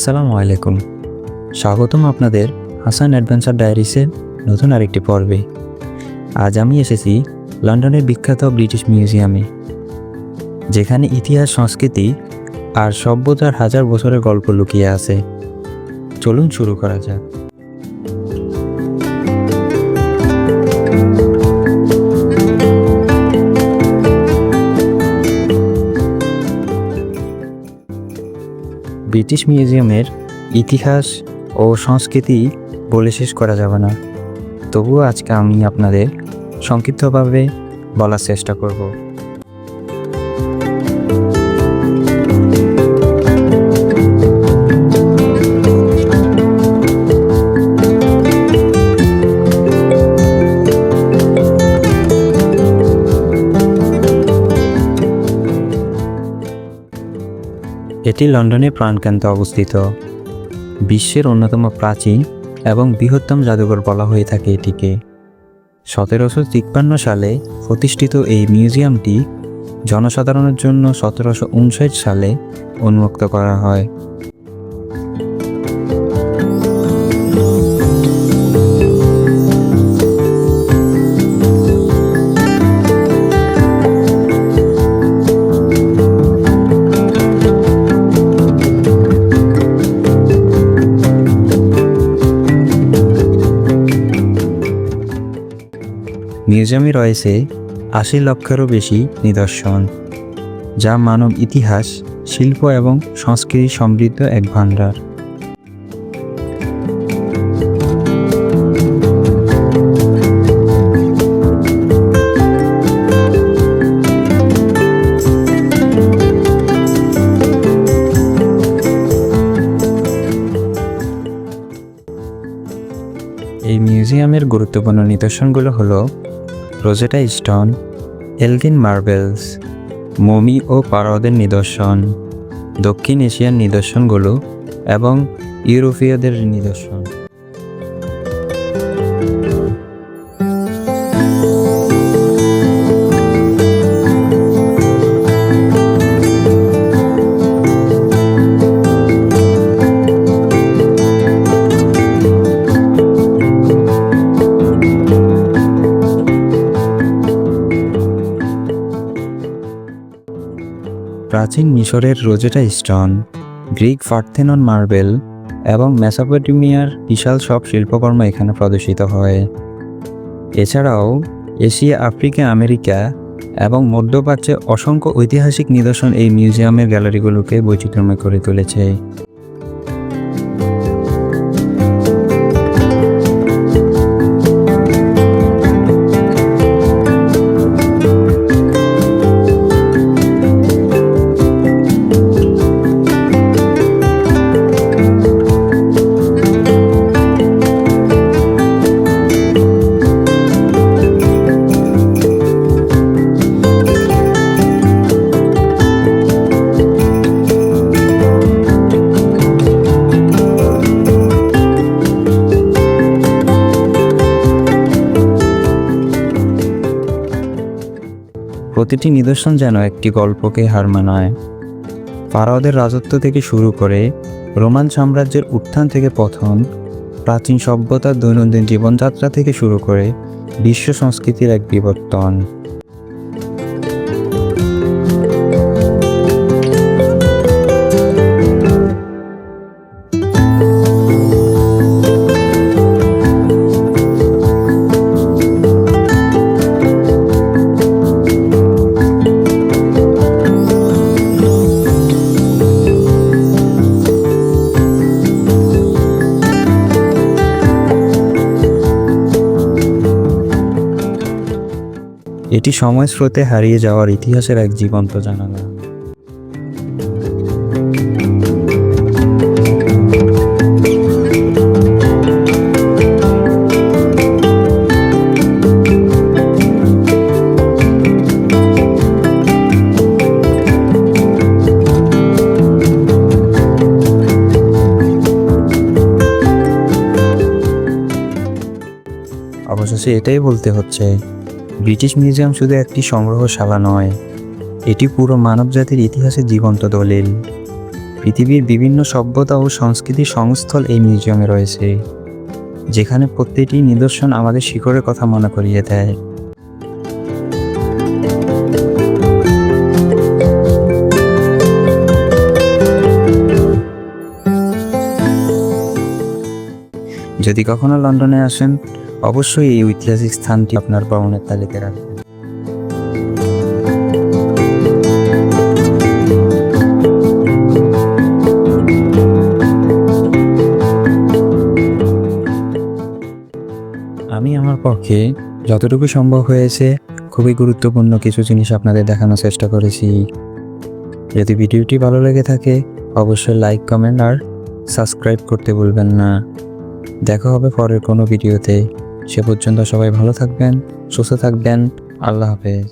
আসসালামু আলাইকুম। স্বাগতম আপনাদের হাসান অ্যাডভেঞ্চার ডায়েরিসের নতুন আরেকটি পর্বে। আজ আমি এসেছি লন্ডনের বিখ্যাত ব্রিটিশ মিউজিয়ামে, যেখানে ইতিহাস, সংস্কৃতি আর সভ্যতার হাজার বছরের গল্প লুকিয়ে আছে। চলুন শুরু করা যাক। ব্রিটিশ মিউজিয়ামের ইতিহাস ও সংস্কৃতি বলে শেষ করা যাবে না, তবুও আজকে আমি আপনাদের সংক্ষিপ্তভাবে বলার চেষ্টা করব। এটি লন্ডনের প্রাণকেন্দ্রে অবস্থিত। বিশ্বের অন্যতম প্রাচীন এবং বৃহত্তম জাদুঘর বলা হয়ে থাকে এটিকে। 1753 সালে প্রতিষ্ঠিত এই মিউজিয়ামটি জনসাধারণের জন্য 1759 সালে উন্মুক্ত করা হয়। মিউজিয়ামে রয়েছে 80 লক্ষেরও বেশি নিদর্শন, যা মানব ইতিহাস, শিল্প এবং সংস্কৃতি সমৃদ্ধ এক ভাণ্ডার। এই মিউজিয়ামের গুরুত্বপূর্ণ নিদর্শনগুলো হলো Rosetta stone, Elgin marbles, mummy ও পারদের নিদর্শন, দক্ষিণ এশিয়ার নিদর্শনগুলো এবং ইউরোপীয়দের নিদর্শন। প্রাচীন মিশরের Rosetta stone, Greek Parthenon marble এবং মেসোপটেমিয়ার বিশাল সব শিল্পকর্ম এখানে প্রদর্শিত হয়। এছাড়াও এশিয়া, আফ্রিকা, আমেরিকা এবং মধ্যপ্রাচ্যে অসংখ্য ঐতিহাসিক নিদর্শন এই মিউজিয়ামের গ্যালারিগুলোকে বৈচিত্র্যময় করে তুলেছে। প্রতিটি নিদর্শন যেন একটি গল্পকে হার মানায়। ফারাওদের রাজত্ব থেকে শুরু করে রোমান সাম্রাজ্যের উত্থান থেকে পতন, প্রাচীন সভ্যতার দৈনন্দিন জীবনযাত্রা থেকে শুরু করে বিশ্ব সংস্কৃতির এক বিবর্তন। এটি সময় স্রোতে হারিয়ে যাওয়ার ইতিহাসের এক জীবন্ত জানালা। অবশেষে এটাই বলতে হচ্ছে, ব্রিটিশ মিউজিয়াম শুধু একটি সংগ্রহশালা নয়, এটি পুরো মানবজাতির ইতিহাসের জীবন্ত দলিল। পৃথিবীর বিভিন্ন সভ্যতা ও সংস্কৃতির সংস্থল এই মিউজিয়ামে রয়েছে, যেখানে প্রতিটি নিদর্শন আমাদের শিকড়ের কথা মনে করিয়ে দেয়। যদি কখনো লন্ডনে আসেন, অবশ্যই এই ঐতিহাসিক স্থানটি আপনার ভ্রমণের তালিকায় রাখবেন। আমি আমার পক্ষে যতটুকু সম্ভব হয়েছে খুবই গুরুত্বপূর্ণ কিছু জিনিস আপনাদের দেখানোর চেষ্টা করেছি। যদি ভিডিওটি ভালো লেগে থাকে অবশ্যই লাইক, কমেন্ট আর সাবস্ক্রাইব করতে ভুলবেন না। দেখা হবে পরের কোনো ভিডিওতে। সে পর্যন্ত সবাই ভালো থাকবেন, সুস্থ থাকবেন। আল্লাহ হাফেজ।